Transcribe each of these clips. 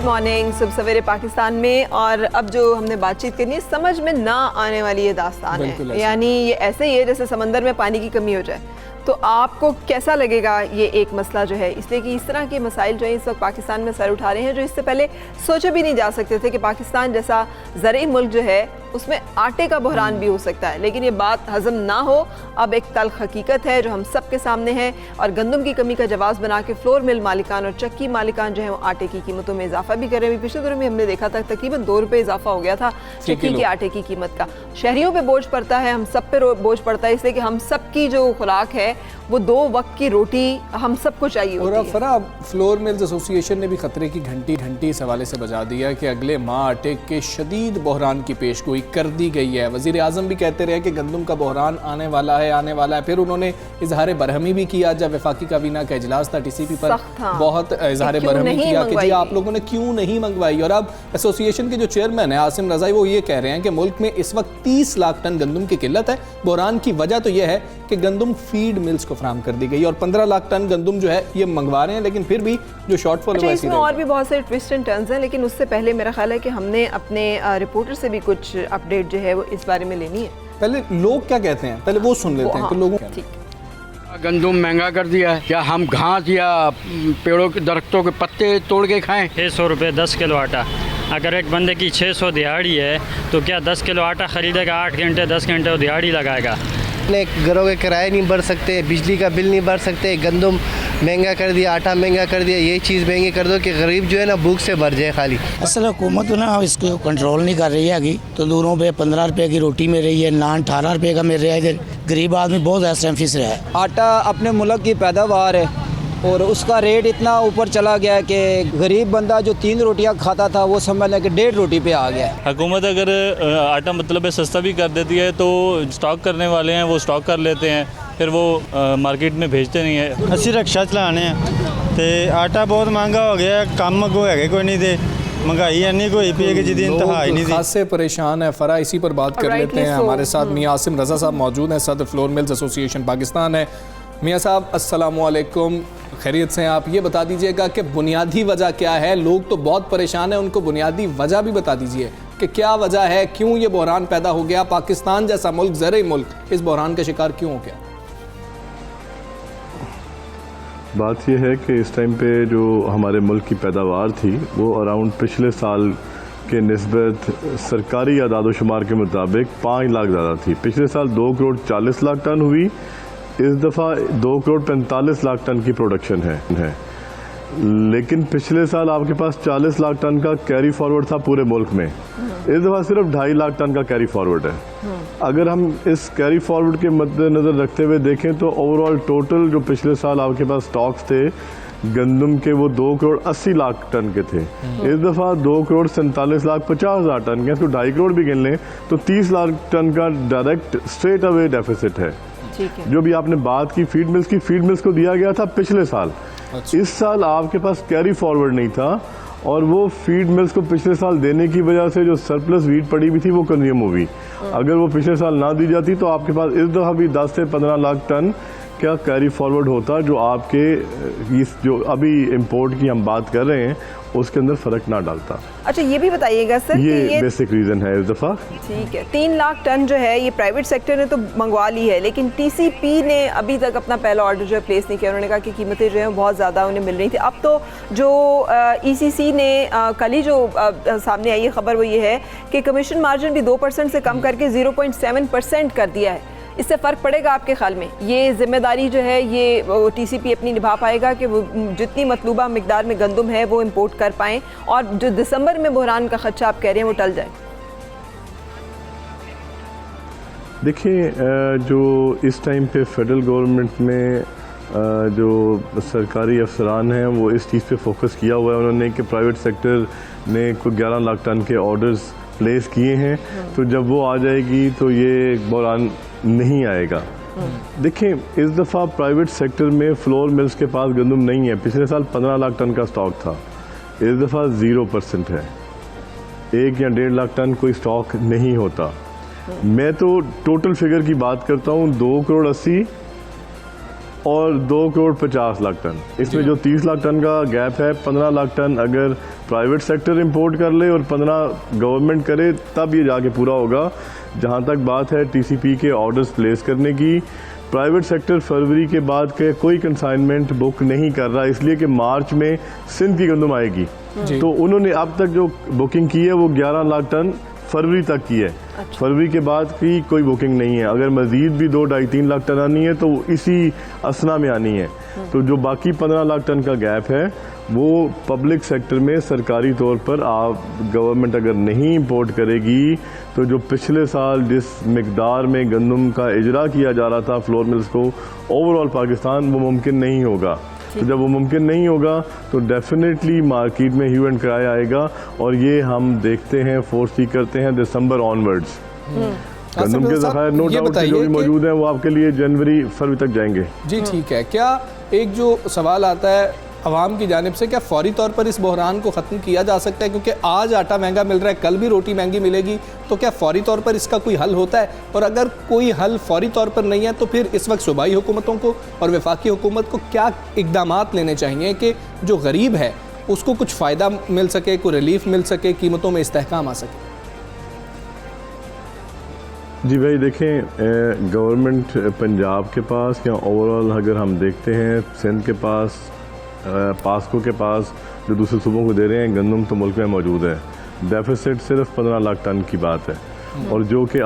Morning. सुबह सवेरे पाकिस्तान में, और अब जो हमने बातचीत करनी है, समझ में ना आने वाली ये दास्तान है। यानी ये ऐसे ही है जैसे समंदर में पानी की कमी हो जाए। तो आपको कैसा लगेगा ये एक मसला जो है, इसलिए कि इस तरह के मसाइल जो है इस वक्त पाकिस्तान में सर उठा रहे हैं, जो इससे पहले सोचे भी नहीं जा सकते थे कि पाकिस्तान जैसा ज़रई मुल्क जो है उसमें आटे का बहरान भी हो सकता है। लेकिन ये बात हज़म ना हो, अब एक तल्ख हकीकत है जो हम सब के सामने है, और गंदम की कमी का जवाब बना के फ्लोर मिल मालिकान और चक्की मालिकान जो है वो आटे की कीमतों में इजाफा भी कर रहे हैं। पिछले दिनों में हमने देखा था तकरीबन 2 रुपये इजाफा हो गया था चक्की के आटे की कीमत का। शहरियों पे बोझ पड़ता है, हम सब पे बोझ पड़ता है, इसलिए कि हम सब की जो खुराक है वो 2 वक्त की रोटी हम सबको चाहिए होती है। और फरा फ्लोर मिल्स एसोसिएशन ने भी खतरे की घंटी इस हवाले से बजा दिया कि अगले माह आटे के शदीद बहरान की पेशगोई कर दी गई है। वज़ीर आज़म भी कहते रहे कि गंदम का बहरान आने वाला है। फिर उन्होंने इजहार बरहमी भी किया जब वफाकी काबीना का इजलास था TCP पर, बहुत इजहार बरहमी किया कि जी आप लोगों ने क्यों नहीं मंगवाई। और अब एसोसिएशन के जो चेयरमैन है आसिम रज़ाई, वो ये कह रहे हैं कि मुल्क में इस वक्त 30 लाख टन गंदम की किल्लत है। बहरान की वजह तो यह है कि गंदम फीड मिल्स को फराहम कर दी गई, और 15 लाख टन गंदम जो है ये मंगवा रहे हैं, लेकिन फिर भी जो शॉर्टफॉल है इसमें और भी बहुत सारे ट्विस्ट एंड टर्न्स हैं। लेकिन उससे पहले मेरा ख्याल है कि हमने अपने रिपोर्टर से भी कुछ अपडेट जो है वो इस बारे में लेनी है। पहले लोग क्या कहते हैं, पहले वो सुन लेते हैं कि लोगों गंदम महंगा कर दिया है। क्या हम घास या पेड़ों के दरख्तों के पत्ते तोड़ के खाएं? 600 रुपये 10 किलो आटा। अगर एक बंदे की 600 दिहाड़ी है तो क्या 10 किलो आटा ख़रीदेगा? 8 घंटे 10 घंटे वो दिहाड़ी लगाएगा। अपने घरों के किराए नहीं भर सकते, बिजली का बिल नहीं भर सकते, गंदम महंगा कर दिया, आटा महंगा कर दिया, ये चीज़ महंगी कर दो कि गरीब जो है ना भूख से भर जाए खाली। असल हुकूमत ना इसको कंट्रोल नहीं कर रही है। तो दूरों पे 15 रुपये की रोटी मिल रही है, नान 18 रुपये का मिल रहा है। इधर गरीब आदमी बहुत ऐसा फिस रहा है। आटा अपने मुल्क की पैदावार है और उसका रेट इतना ऊपर चला गया है कि गरीब बंदा जो 3 रोटियां खाता था वो समझ लें कि 1.5 रोटी पे आ गया है। हुकूमत अगर आटा मतलब सस्ता भी कर देती है तो स्टॉक करने वाले हैं वो स्टॉक कर लेते हैं, फिर वो मार्केट में भेजते नहीं है। असी रिक्शा चलाने हैं तो आटा बहुत महंगा हो गया, कम को है कोई नहीं दे, महंगाई इन्नी कोई पी है कि जिसकी इंतहा ही नहीं। खासे परेशान है फरा, इसी पर बात कर लेते हैं। हमारे साथ मियां आसिम रज़ा साहब मौजूद हैं, सदर फ्लोर मिल्स एसोसिएशन पाकिस्तान है। मियां साहब अस्सलाम वालेकुम, खैरियत से हैं आप? ये बता दीजिएगा कि बुनियादी वजह क्या है? लोग तो बहुत परेशान हैं, उनको बुनियादी वजह भी बता दीजिए कि क्या वजह है, क्यों ये बहरान पैदा हो गया? पाकिस्तान जैसा मुल्क, ज़रई मुल्क, इस बहरान का शिकार क्यों हो गया? बात यह है कि इस टाइम पे जो हमारे मुल्क की पैदावार थी वो अराउंड पिछले साल के निस्बत सरकारी आदाद शुमार के मुताबिक 5 लाख ज़्यादा थी। पिछले साल 2 करोड़ 40 लाख टन हुई, इस दफ़ा 2 करोड़ 45 लाख टन की प्रोडक्शन है। लेकिन पिछले साल आपके पास 40 लाख टन का कैरी फॉरवर्ड था पूरे मुल्क में, इस दफ़ा सिर्फ 2.5 लाख टन का कैरी फॉरवर्ड है। अगर हम इस कैरी फॉरवर्ड के मद्देनज़र रखते हुए देखें तो ओवरऑल टोटल जो पिछले साल आपके पास स्टॉक्स थे गंदम के वो 2 करोड़ 80 लाख टन के थे, इस दफ़ा 2 करोड़ 47 लाख 50 हज़ार टन के, इसको 2.5 करोड़ भी गिन लें तो 30 लाख टन का डायरेक्ट स्ट्रेट अवे डेफिसिट है। जो भी आपने बात की फीड मिल्स को दिया गया था पिछले साल। इस साल आपके पास कैरी फॉरवर्ड नहीं था, और वो फीड मिल्स को पिछले साल देने की वजह से जो सरप्लस वीट पड़ी हुई थी वो कंज्यूम हुई। अगर वो पिछले साल ना दी जाती तो आपके पास इस दफ़ा भी 10 से 15 लाख टन क्या कैरी फॉरवर्ड होता, जो आपके इस जो अभी इंपोर्ट की हम बात कर रहे हैं उसके अंदर फ़र्क ना डालता। अच्छा ये भी बताइएगा सर, ये बेसिक रीज़न है इस दफ़ा। ठीक है, 3 लाख टन जो है ये प्राइवेट सेक्टर ने तो मंगवा ली है, लेकिन TCP ने अभी तक अपना पहला ऑर्डर जो है प्लेस नहीं किया। उन्होंने कहा कि कीमतें जो हैं बहुत ज़्यादा उन्हें मिल रही थी। अब तो जो ECC ने कल ही जो सामने आई है खबर वो ये है कि कमीशन मार्जिन भी 2% से कम करके 0.7% कर दिया है। इससे फ़र्क पड़ेगा आपके ख्याल में? ये जिम्मेदारी जो है ये TCP अपनी निभा पाएगा कि वो जितनी मतलूबा मिकदार में गंदम है वो इंपोर्ट कर पाएँ, और जो दिसंबर में बहरान का खदशा आप कह रहे हैं वो टल जाए? देखिए, जो इस टाइम पे फेडरल गवर्नमेंट में जो सरकारी अफसरान हैं वो इस चीज़ पे फोकस किया हुआ है उन्होंने कि प्राइवेट सेक्टर ने कुछ 11 लाख टन के ऑर्डर्स प्लेस किए हैं, तो जब वो आ जाएगी तो ये बहरान नहीं आएगा। देखिए, इस दफ़ा प्राइवेट सेक्टर में फ्लोर मिल्स के पास गंदम नहीं है। पिछले साल 15 लाख टन का स्टॉक था, इस दफ़ा 0% है। 1 या 1.5 लाख टन कोई स्टॉक नहीं होता। मैं तो टोटल फिगर की बात करता हूँ, 2 करोड़ 80 और 2,50,00,000 टन। इसमें जो 30 लाख टन का गैप है, 15 लाख टन अगर प्राइवेट सेक्टर इंपोर्ट कर ले और 15 गवर्नमेंट करे तब ये जाके पूरा होगा। जहाँ तक बात है टीसीपी के ऑर्डर्स प्लेस करने की, प्राइवेट सेक्टर फरवरी के बाद के कोई कंसाइनमेंट बुक नहीं कर रहा, इसलिए कि मार्च में सिंध की गंदम आएगी। तो उन्होंने अब तक जो बुकिंग की है वो 11 लाख टन फरवरी तक की है। अच्छा। फरवरी के बाद की कोई बुकिंग नहीं है। अगर मजीद भी 2-2.5-3 लाख टन आनी है तो इसी असना में आनी है। तो जो बाकी 15 लाख टन का गैप है वो पब्लिक सेक्टर में सरकारी तौर पर आप गवर्नमेंट अगर नहीं इंपोर्ट करेगी तो जो पिछले साल जिस मिकदार में गंदम का इजरा किया जा रहा था फ्लोर मिल्स को ओवरऑल पाकिस्तान, वो मुमकिन नहीं होगा। तो जब वो मुमकिन नहीं होगा तो डेफिनेटली मार्केट में ह्यू एंड क्राई आएगा और ये हम देखते हैं, फोर्सी करते हैं दिसंबर ऑनवर्ड्स। गंदम के ज़खायर नो डाउट जो भी मौजूद हैं वो आपके लिए जनवरी फरवरी तक जाएंगे। जी ठीक है। क्या एक जो सवाल आता है अवाम की जानिब से, क्या फौरी तौर पर इस बहरान को ख़त्म किया जा सकता है? क्योंकि आज आटा महंगा मिल रहा है, कल भी रोटी महंगी मिलेगी, तो क्या फौरी तौर पर इसका कोई हल होता है? और अगर कोई हल फौरी तौर पर नहीं है तो फिर इस वक्त सूबाई हुकूमतों को और वफाकी हुकूमत को क्या इक़दामात लेने चाहिए कि जो गरीब है उसको कुछ फ़ायदा मिल सके, कोई रिलीफ मिल सके, कीमतों में इस्तेहकाम आ सके? जी भाई देखें, गवर्नमेंट पंजाब के पास या ओवरऑल अगर हम देखते हैं सिंध के पास, पास्को के पास जो दूसरे सूबों को दे रहे हैं गंदम तो मुल्क में मौजूद है। डेफिसिट सिर्फ 15 लाख टन की बात है और जो कि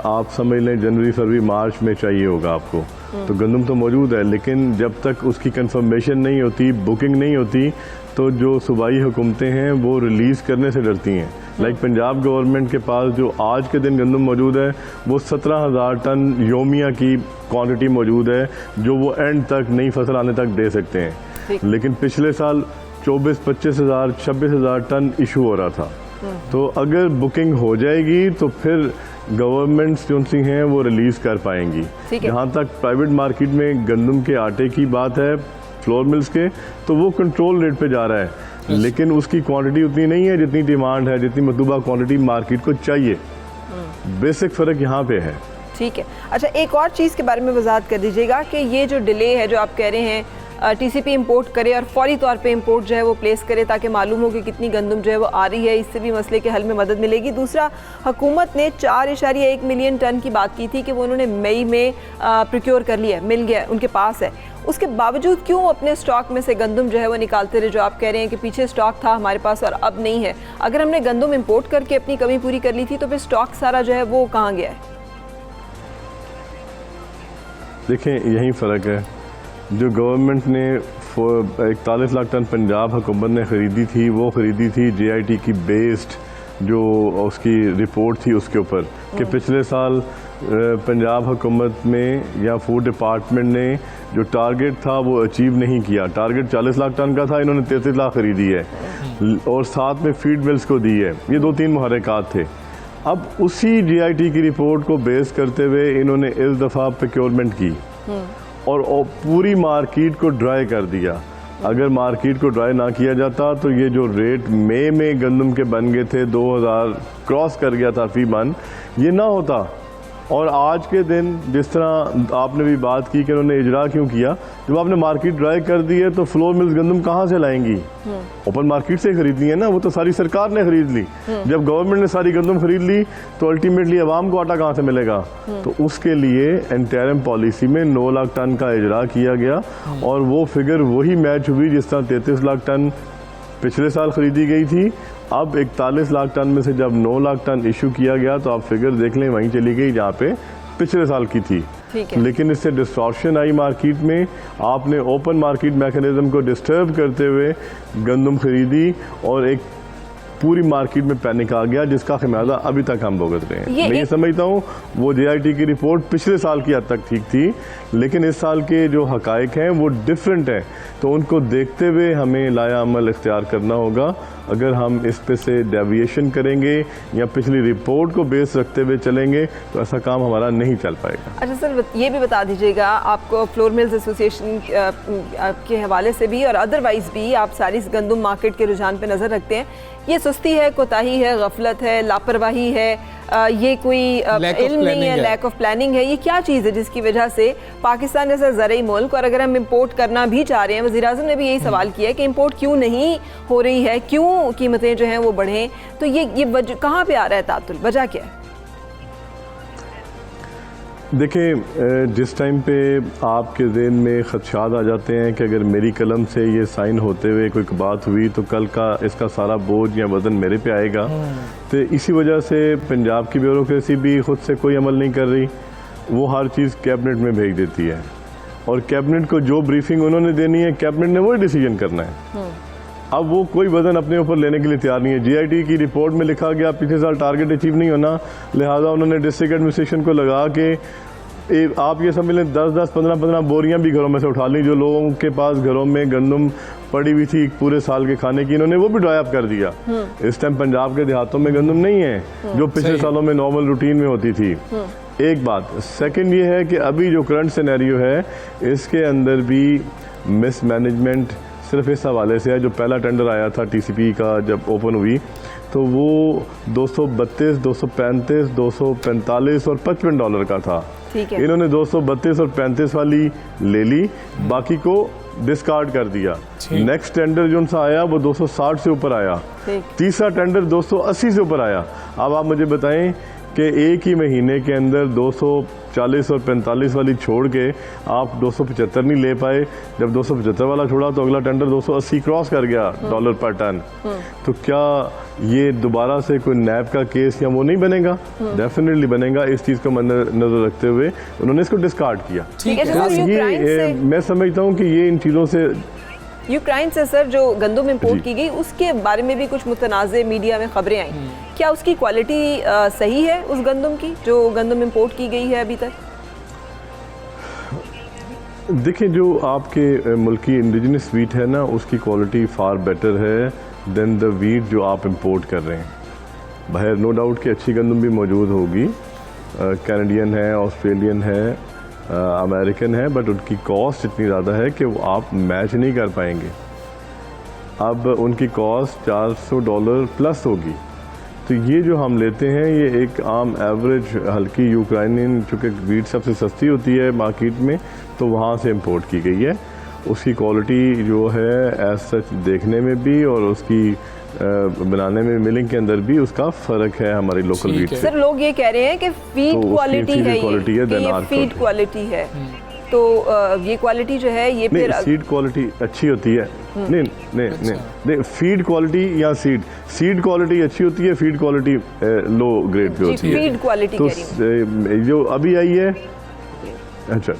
आप समझ लें जनवरी फरवरी मार्च में चाहिए होगा आपको। तो गंदम तो मौजूद है, लेकिन जब तक उसकी कंफर्मेशन नहीं होती, बुकिंग नहीं होती, तो जो सूबाई हुकूमतें हैं वो रिलीज़ करने से डरती हैं। लाइक पंजाब गवर्नमेंट के पास जो आज के दिन गंदम मौजूद है वो 17,000 टन योमिया की क्वांटिटी मौजूद है जो वो एंड तक नई फसल आने तक दे सकते हैं। लेकिन पिछले साल 24-25,000 26,000 टन इशू हो रहा था। तो अगर बुकिंग हो जाएगी तो फिर गवर्नमेंट्स जो सी हैं वो रिलीज़ कर पाएंगी। जहाँ तक प्राइवेट मार्केट में गंदम के आटे की बात है फ्लोर मिल्स के, तो वो कंट्रोल रेट पे जा रहा है, लेकिन उसकी क्वांटिटी उतनी नहीं है जितनी डिमांड है, जितनी मतलूबा क्वांटिटी मार्केट को चाहिए। बेसिक फ़र्क यहाँ पे है। ठीक है। अच्छा, एक और चीज़ के बारे में वजाहत कर दीजिएगा कि ये जो डिले है जो आप कह रहे हैं टीसीपी इंपोर्ट करे और फौरी तौर पे इंपोर्ट जो है वो प्लेस करे ताकि मालूम हो कि कितनी गंदम जो है वो आ रही है, इससे भी मसले के हल में मदद मिलेगी। दूसरा, हुकूमत ने 4.1 मिलियन टन की बात की थी कि वो उन्होंने मई में प्रोक्योर कर लिया, मिल गया, उनके पास है। उसके बावजूद क्यों अपने स्टॉक में से गंदम जो है वो निकालते रहे? जो आप कह रहे हैं कि पीछे स्टॉक था हमारे पास और अब नहीं है। अगर हमने गंदम इंपोर्ट करके अपनी कमी पूरी कर ली थी तो फिर स्टॉक सारा जो है वो कहाँ गया है? देखें, यही फ़र्क है। जो गवर्नमेंट ने 41 लाख टन पंजाब हुकूमत ने ख़रीदी थी, वो ख़रीदी थी JIT की बेस्ड जो उसकी रिपोर्ट थी उसके ऊपर कि पिछले साल पंजाब हुकूमत में या फूड डिपार्टमेंट ने जो टारगेट था वो अचीव नहीं किया। टारगेट 40 लाख टन का था, इन्होंने 33 लाख खरीदी है और साथ में फीड मिल्स को दी है। ये 2-3 मुहर्रिकात थे। अब उसी JIT की रिपोर्ट को बेस करते हुए इन्होंने इस दफ़ा प्रोक्योरमेंट की और पूरी मार्केट को ड्राई कर दिया। अगर मार्केट को ड्राई ना किया जाता तो ये जो रेट मई में गंदम के बन गए थे 2000 क्रॉस कर गया था फी मन, ये ना होता। और आज के दिन जिस तरह आपने भी बात की कि उन्होंने इजरा क्यों किया, जब आपने मार्केट ड्राई कर दी है तो फ्लोर मिल्स गंदम कहाँ से लाएंगी? ओपन मार्केट से खरीदनी है ना, वो तो सारी सरकार ने खरीद ली। जब गवर्नमेंट ने सारी गंदम खरीद ली तो अल्टीमेटली आवाम को आटा कहाँ से मिलेगा? तो उसके लिए इंटरिम पॉलिसी में 9 लाख टन का इजरा किया गया और वो फिगर वही मैच हुई जिस तरह 33 लाख टन पिछले साल खरीदी गई थी। अब 41 लाख टन में से जब 9 लाख टन इशू किया गया तो आप फिगर देख लें, वहीं चली गई जहाँ पे पिछले साल की थी। लेकिन इससे डिस्टॉर्शन आई मार्केट में। आपने ओपन मार्केट मैकेनिज्म को डिस्टर्ब करते हुए गंदम खरीदी और एक पूरी मार्केट में पैनिक आ गया जिसका खमियाजा अभी तक हम भुगत रहे हैं। मैं ये समझता हूँ वो JIT की रिपोर्ट पिछले साल की हद तक ठीक थी, लेकिन इस साल के जो हकायक हैं वो डिफरेंट हैं, तो उनको देखते हुए हमें लाया अमल इख्तियार करना होगा। अगर हम इस पे से डेविएशन करेंगे या पिछली रिपोर्ट को बेस रखते हुए चलेंगे तो ऐसा काम हमारा नहीं चल पाएगा। अच्छा सर, ये भी बता दीजिएगा, आपको फ्लोर मिल्स एसोसिएशन के हवाले से भी और अदरवाइज़ भी आप सारी गंदम मार्केट के रुझान पे नज़र रखते हैं, ये सुस्ती है, कोताही है, गफलत है, लापरवाही है, ये कोई इल्म नहीं है, लैक ऑफ प्लानिंग है, ये क्या चीज़ है जिसकी वजह से पाकिस्तान जैसा ज़रूरी मुल्क, और अगर हम इंपोर्ट करना भी चाह रहे हैं, वज़ीर आज़म ने भी यही सवाल किया है कि इंपोर्ट क्यों नहीं हो रही है, क्यों कीमतें जो हैं वो बढ़ें, तो ये वजह कहाँ पे आ रहा है तातुल, वजह क्या है? देखिए, जिस टाइम पे आपके ज़हन में ख़दशात आ जाते हैं कि अगर मेरी कलम से ये साइन होते हुए कोई बात हुई तो कल का इसका सारा बोझ या वज़न मेरे पे आएगा, तो इसी वजह से पंजाब की ब्यूरोक्रेसी भी ख़ुद से कोई अमल नहीं कर रही, वो हर चीज़ कैबिनेट में भेज देती है, और कैबिनेट को जो ब्रीफिंग उन्होंने देनी है कैबिनेट ने वही डिसीजन करना है। अब वो कोई वजन अपने ऊपर लेने के लिए तैयार नहीं है। जीआईटी की रिपोर्ट में लिखा गया पिछले साल टारगेट अचीव नहीं होना, लिहाजा उन्होंने डिस्ट्रिक्ट एडमिनिस्ट्रेशन को लगा के आप ये समझ लें 10-10, 15-15 बोरियां भी घरों में से उठा ली, जो लोगों के पास घरों में गंदम पड़ी हुई थी पूरे साल के खाने की, इन्होंने वो भी ड्राई अप कर दिया। इस टाइम पंजाब के देहातों में गंदम नहीं है जो पिछले सालों में नॉर्मल रूटीन में होती थी। एक बात। सेकंड ये है कि अभी जो करंट सिनेरियो है इसके अंदर भी मिसमैनेजमेंट सिर्फ इस हवाले से है, जो पहला टेंडर आया था टीसीपी का जब ओपन हुई तो वो 232, 235, 245 और $55 का था। इन्होंने 232 और 35 वाली ले ली, बाकी को डिस्कार्ड कर दिया। नेक्स्ट टेंडर जो उनसा आया वो 260 से ऊपर आया, तीसरा टेंडर 280 से ऊपर आया। अब आप मुझे बताएं कि एक ही महीने के अंदर 240 और 45 वाली छोड़ के आप 275 नहीं ले पाए, जब 275 वाला छोड़ा तो अगला टेंडर 280 क्रॉस कर गया डॉलर पर टन। तो क्या ये दोबारा से कोई नैब का केस या वो नहीं बनेगा? डेफिनेटली बनेगा। इस चीज़ को नजर रखते हुए उन्होंने इसको डिस्कार्ड किया। ये मैं समझता हूँ कि ये इन चीज़ों से यूक्रेन से सर जो गंदम इंपोर्ट की गई उसके बारे में भी कुछ मुतनाज़े मीडिया में खबरें आई, क्या उसकी क्वालिटी सही है उस गंदम की जो गंदम इंपोर्ट की गई है अभी तक? देखिए, जो आपके मुल्क की इंडिजिनस वीट है ना, उसकी क्वालिटी फार बेटर है देन द वीट जो आप इंपोर्ट कर रहे हैं। बाहर नो डाउट कि अच्छी गंदम भी मौजूद होगी, कैनेडियन है, ऑस्ट्रेलियन है, अमेरिकन है, बट उनकी कॉस्ट इतनी ज़्यादा है कि वो आप मैच नहीं कर पाएंगे। अब उनकी कॉस्ट $400 प्लस होगी। तो ये जो हम लेते हैं ये एक आम एवरेज हल्की यूक्रेनियन, चूँकि वीट सबसे सस्ती होती है मार्केट में, तो वहाँ से इंपोर्ट की गई है। उसकी क्वालिटी जो है एज सच देखने में भी और उसकी बनाने में, मिलिंग के अंदर भी उसका फ़र्क है हमारी लोकल वीट से। सर लोग ये कह रहे हैं कि फीड क्वालिटी है, ये फीड क्वालिटी है, तो ये क्वालिटी जो है ये फिर सीड क्वालिटी अच्छी होती है। नहीं, फीड क्वालिटी या सीड क्वालिटी अच्छी होती है, feed quality low grade pay होती है। फीड क्वालिटी तो जो अभी आई है, अच्छा,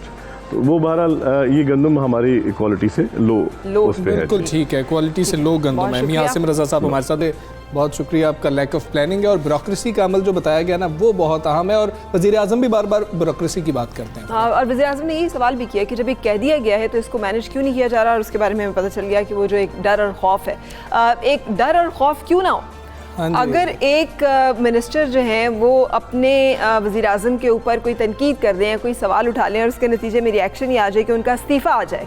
तो वो बहरहाल ये गंदम हमारी क्वालिटी से लो उस पे है। बिल्कुल ठीक है, क्वालिटी से लो गंदम है। मियां आसिम रज़ा साहब हमारे साथ है, बहुत शुक्रिया आपका। लैक ऑफ प्लानिंग है और ब्यूरोक्रेसी का अमल जो बताया गया ना वो बहुत अहम है, और वज़ीर आज़म भी बार बार ब्यूरोक्रेसी की बात करते हैं। हाँ, और वज़ीर आज़म ने यही सवाल भी किया कि जब ये कह दिया गया है तो इसको मैनेज क्यों नहीं किया जा रहा, और उसके बारे में हमें पता चल गया कि वो जो एक डर और खौफ है, एक डर और खौफ क्यों ना हो। अगर एक मिनिस्टर जो हैं वो अपने वज़ीर आज़म के ऊपर कोई तनकीद कर दें, कोई सवाल उठा लें और उसके नतीजे में रिएक्शन ही आ जाए कि उनका इस्तीफ़ा आ जाए,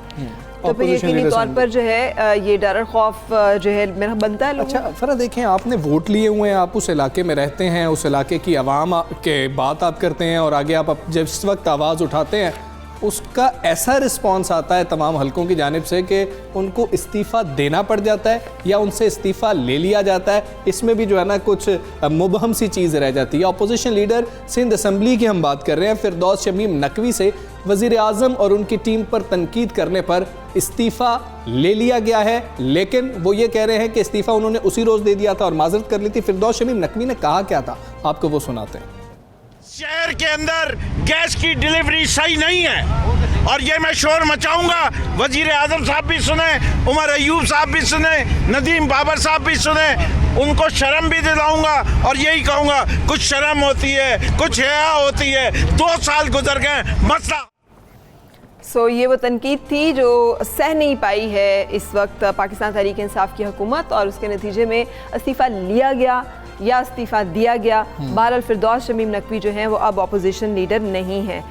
तो फिर यकीनी तौर पर जो है ये डर और खौफ जो है मेरा बनता है। अच्छा फ़रा, देखें आपने वोट लिए हुए हैं, आप उस इलाके में रहते हैं, उस इलाके की आवाम के बात आप करते हैं और आगे आप जिस वक्त आवाज़ उठाते हैं उसका ऐसा रिस्पांस आता है तमाम हलकों की जानिब से कि उनको इस्तीफ़ा देना पड़ जाता है या उनसे इस्तीफ़ा ले लिया जाता है। इसमें भी जो है ना कुछ मुबहम सी चीज़ रह जाती है। अपोजिशन लीडर सिंध असम्बली की हम बात कर रहे हैं, फिरदौस शमीम नकवी से वज़ीर आज़म और उनकी टीम पर तनकीद करने पर इस्तीफ़ा ले लिया गया है, लेकिन वो ये कह रहे हैं कि इस्तीफ़ा उन्होंने उसी रोज़ दे दिया था और माजरत कर ली थी। फिरदौस शमीम नकवी ने कहा क्या था, आपको वो सुनाते हैं। शहर के अंदर गैस की डिलीवरी सही नहीं है और ये मैं शोर मचाऊंगा, वजीर आजम साहब भी सुने, उमर अयूब साहब भी सुने, नदीम बाबर साहब भी सुने, उनको शर्म भी दिलाऊंगा और यही कहूंगा कुछ शर्म होती है, कुछ हया होती है। 2 साल गुजर गए, मसला ये वो तनकीद थी जो सह नहीं पाई है इस वक्त पाकिस्तान तहरीक इंसाफ की हुकूमत, और उसके नतीजे में इस्तीफ़ा लिया गया। या इस्तीफ़ा दिया गया। बहरहाल फिरदौस शमीम नकवी जो हैं वो अब अपोजिशन लीडर नहीं हैं।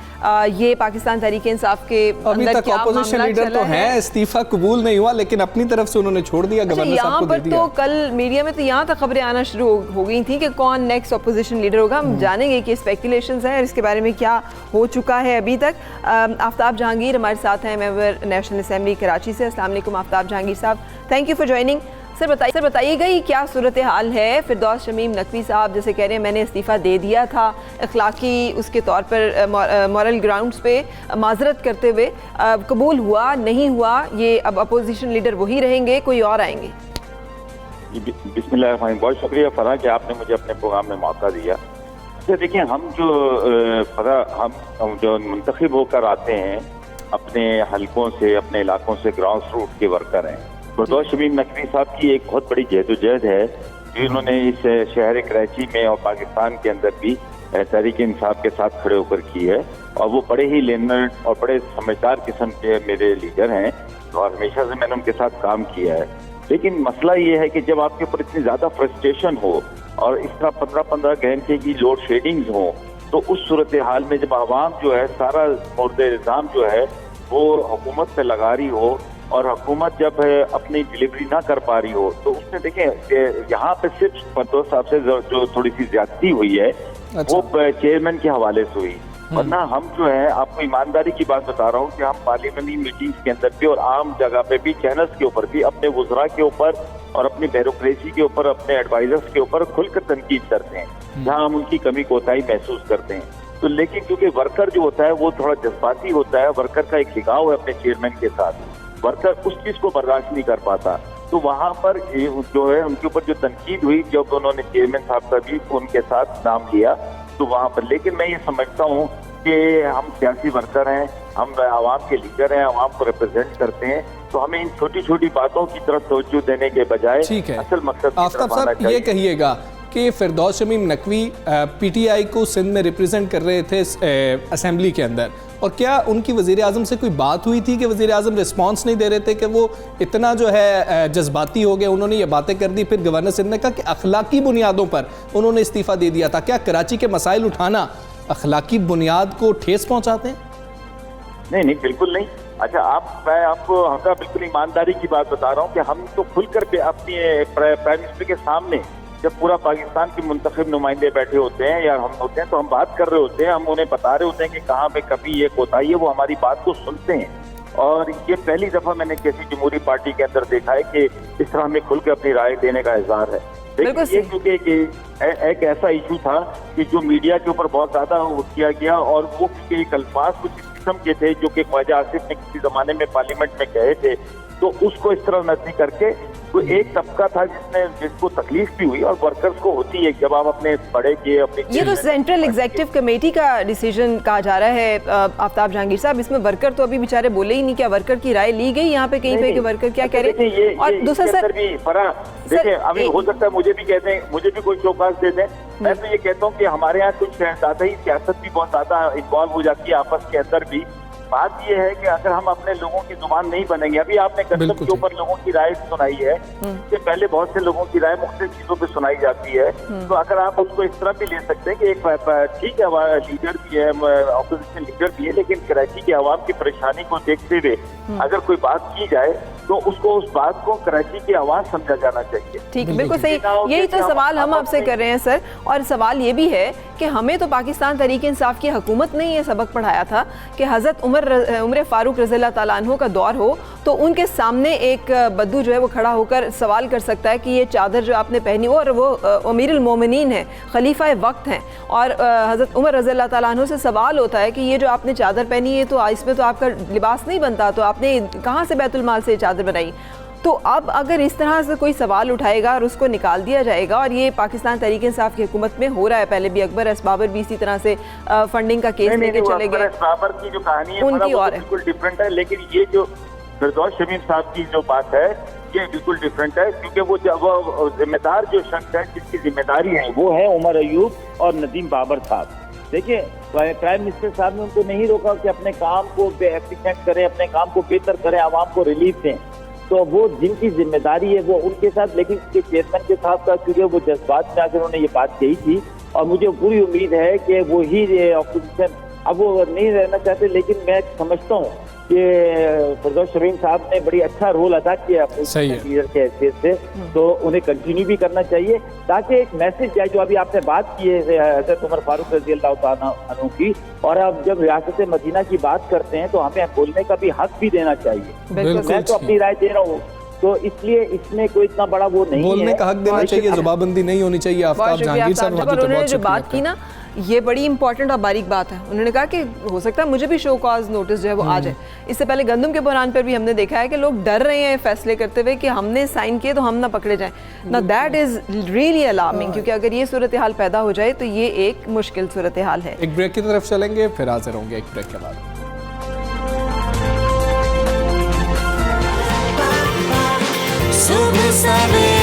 ये पाकिस्तान तहरीक इंसाफ के अभी तक अपोजिशन लीडर तो हैं, इस्तीफा कबूल नहीं हुआ लेकिन अपनी तरफ से उन्होंने छोड़ दिया, गवर्नर साहब को दे दिया। तो कल मीडिया में तो यहाँ तक खबरें आना शुरू हो गई थी कि कौन नेक्स्ट अपोजिशन लीडर होगा। हम जानेंगे कि स्पेकुलेशंस हैं और इसके बारे में क्या हो चुका है अभी तक। आफ्ताब जहांगीर हमारे साथ हैं, मेंबर नेशनल असेंबली कराची से। अस्सलाम वालेकुम आफ्ताब जहांगीर साहब, thank you for joining. Sir बताइएगा ये क्या सूरत हाल है? फिरदौस शमीम नकवी साहब जैसे कह रहे हैं मैंने इस्तीफ़ा दे दिया था, अखलाकी उसके तौर पर मॉरल ग्राउंड्स पे माजरत करते हुए, कबूल हुआ नहीं हुआ, ये अब अपोजिशन लीडर वही रहेंगे, कोई और आएंगे? बिस्मिल्लाह, बहुत शुक्रिया फरा कि आपने मुझे अपने प्रोग्राम में मौका दिया। अच्छा देखिए, हम जो मुंतखब होकर आते हैं अपने हलकों से, अपने इलाकों से, ग्राउंड रूट के वर्कर हैं। फिरदौस शमीम नकवी साहब की एक बहुत बड़ी जहदोजहद है जिन्होंने इस शहर कराची में और पाकिस्तान के अंदर भी तहरीक इंसाफ के साथ खड़े होकर की है, और वो बड़े ही लेनर और बड़े समझदार किस्म के मेरे लीडर हैं और हमेशा से मैंने उनके साथ काम किया है। लेकिन मसला ये है कि जब आपके ऊपर इतनी ज़्यादा फ्रस्ट्रेशन हो और इस तरह 15-15 घंटे की लोड शेडिंग्स हो, तो उस सूरत हाल में जब आवाम जो है सारा मुर्द इल्ज़ाम जो है वो हुकूमत पे लगा रही हो और हुकूमत जब अपनी डिलीवरी ना कर पा रही हो, तो उसने देखें यहाँ पे सिर्फ फिरदौस साहब से जो थोड़ी सी ज्यादती हुई है वो चेयरमैन के हवाले से हुई, वरना हम जो है आपको ईमानदारी की बात बता रहा हूँ कि हम पार्लियामेंट्री मीटिंग्स के अंदर भी और आम जगह पे भी, चैनल्स के ऊपर भी, अपने वुज़रा के ऊपर और अपनी ब्यूरोक्रेसी के ऊपर, अपने एडवाइजर्स के ऊपर खुलकर तनकीद करते हैं जहाँ हम उनकी कमी कोताही महसूस करते हैं। तो लेकिन क्योंकि वर्कर जो होता है वो थोड़ा जज्बाती होता है, वर्कर का एक लगाव है अपने चेयरमैन के साथ, वर्कर उस चीज को बर्दाश्त नहीं कर पाता, तो वहां पर जो है उनके ऊपर जो तनकीद हुई जब उन्होंने चेयरमैन साहब का भी उनके साथ नाम लिया, तो वहां पर, लेकिन मैं ये समझता हूँ कि हम सियासी वर्कर हैं, हम आवाम के लीडर हैं, आवाम को रिप्रेजेंट करते हैं, तो हमें इन छोटी छोटी बातों की तरफ तवज्जो देने के बजाय असल मकसद आफ्ताब साहब ये कहिएगा कि फिरदौस शमीम नकवी पीटीआई को सिंध में रिप्रेजेंट कर रहे थे असेंबली के अंदर, और क्या उनकी वज़ीर आज़म से कोई बात हुई थी कि वज़ीर आज़म रिस्पॉन्स नहीं दे रहे थे कि वो इतना जो है जज्बाती हो गए, उन्होंने ये बातें कर दी, फिर गवर्नर सिंध ने कहा कि अखलाकी बुनियादों पर उन्होंने इस्तीफ़ा दे दिया था। क्या कराची के मसाइल उठाना अखलाकी बुनियाद को ठेस पहुँचाते हैं? नहीं, बिल्कुल नहीं। अच्छा, मैं आपको हमका बिल्कुल ईमानदारी की बात बता रहा हूँ कि हम तो खुलकर अपनी प्राइम मिनिस्टर के सामने, जब पूरा पाकिस्तान के मुंतखब नुमाइंदे बैठे होते हैं या हम होते हैं, तो हम बात कर रहे होते हैं, हम उन्हें बता रहे होते हैं कि कहाँ पे कभी ये कोताही है, वो हमारी बात को सुनते हैं। और ये पहली दफा मैंने किसी जमहूरी पार्टी के अंदर देखा है कि इस तरह हमें खुल के अपनी राय देने का इज़हार है। लेकिन ये क्योंकि एक ऐसा इशू था कि जो मीडिया के ऊपर बहुत ज्यादा किया गया, और वो एक अल्फाज कुछ इस किस्म के थे जो कि ख्वाजा आसिफ ने किसी जमाने में पार्लियामेंट में कहे थे, तो उसको इस तरह नजरी करके तो एक तबका था जिसको तकलीफ भी हुई, और वर्कर्स को होती है जब आप अपने बड़े के अपने, ये तो सेंट्रल एग्जीक्यूटिव कमेटी का डिसीजन कहा जा रहा है आफ्ताब जहांगीर साहब, इसमें वर्कर तो अभी बेचारे बोले ही नहीं। क्या वर्कर की राय ली गई यहाँ पे कहीं पे कि वर्कर क्या कह रहे हैं? और दूसरा सर देखिए, अभी हो सकता है मुझे भी कहते हैं, मुझे भी कोई शोकाज दे दें, मैं तो ये कहता हूँ कि हमारे यहाँ कुछ ज्यादा ही सियासत भी बहुत ज्यादा इन्वॉल्व हो जाती है आपस के अंदर भी। बात यह है कि अगर हम अपने लोगों की जुबान नहीं बनेंगे, अभी आपने कस्टम के ऊपर लोगों की राय सुनाई है, इससे पहले बहुत से लोगों की राय मुख्तलिफ चीजों पे सुनाई जाती है, तो अगर आप उसको इस तरह भी ले सकते हैं कि एक ठीक है हमारा लीडर भी है, ऑपोजिशन लीडर भी है, लेकिन कराची के आवाम की परेशानी को देखते हुए अगर कोई बात की जाए तो उसको, उस बात को कराची की आवाज समझा जाना चाहिए। ठीक, बिल्कुल सही, यही तो सवाल हम आपसे कर रहे हैं सर। और सवाल ये भी है कि हमें तो पाकिस्तान तहरीक इंसाफ की हुकूमत ने ये सबक पढ़ाया था कि हज़रत उमर फारूक रज़ियल्लाहु ताला अन्हु का दौर हो तो उनके सामने एक बद्दू जो है वो खड़ा होकर सवाल कर सकता है कि ये चादर जो आपने पहनी हो, और वो अमीरुल मोमिनीन है, खलीफा वक्त हैं, और हज़रत उमर रज़ियल्लाहु ताला अन्हु से सवाल होता है कि ये जो आपने चादर पहनी है तो इसमें तो आपका लिबास नहीं बनता, तो आपने कहाँ से बैतुल माल से चादर बनाई? तो अब अगर इस तरह से कोई सवाल उठाएगा और उसको निकाल दिया जाएगा, और ये पाकिस्तान तहरीक इंसाफ की हुकूमत में हो रहा है, पहले भी अकबर असबाबर भी इसी तरह से फंडिंग का केस लेके चले गए, असबाबर की जो कहानी है उनकी और बिल्कुल डिफरेंट है, लेकिन ये जो फिरदौस शमीम साहब की जो बात है ये बिल्कुल डिफरेंट है, क्योंकि वो जिम्मेदार जो शख्स है जिसकी जिम्मेदारी है वो है उमर अयूब और नदीम बाबर साहब। देखिए, प्राइम मिनिस्टर साहब ने उनको नहीं रोका कि अपने काम को एफिशिएंट करें, अपने काम को बेहतर करें, आवाम को रिलीफ दें, तो वो जिनकी जिम्मेदारी है वो उनके साथ, लेकिन उसके चेयरमैन के साथ का क्योंकि वो जज्बात में आकर उन्होंने ये बात कही थी और मुझे पूरी उम्मीद है कि वो ही ऑपोजिशन, अब वो नहीं रहना चाहते, लेकिन मैं समझता हूँ कि फिरदौस शमीम साहब ने बड़ी अच्छा रोल अदा किया लीडर के हैसियत से, तो उन्हें कंटिन्यू भी करना चाहिए ताकि एक मैसेज जाए। जो अभी आपने बात की है हज़रत उमर फारूक रज़ी अल्लाह तआला अन्हु की, और अब जब रियासत मदीना की बात करते हैं तो हमें बोलने का भी हक भी देना चाहिए। मैं तो अपनी राय दे रहा हूँ, तो इसलिए इसमें कोई इतना बड़ा वो नहीं बोलने का हक देना चाहिए, जुबाबंदी नहीं होनी चाहिए। आफ्ताब जहांगीर साहब, उन्होंने जो बात की ना ये बड़ी इंपॉर्टेंट और बारीक बात है। उन्होंने कहा कि हो सकता है मुझे भी शो कॉज नोटिस जो है वो आ जाए। इससे पहले गंदम के बहरान पर भी हमने देखा है कि लोग डर रहे हैं फैसले करते हुए कि हमने साइन किए तो हम ना पकड़े जाएं। ना दैट इज रियली अलार्मिंग, क्योंकि अगर ये सूरत हाल पैदा हो जाए तो ये एक मुश्किल सूरत हाल है। एक ब्रेक की तरफ चलेंगे, फिर हाजिर होंगे एक ब्रेक के बाद। सुबह सवेरे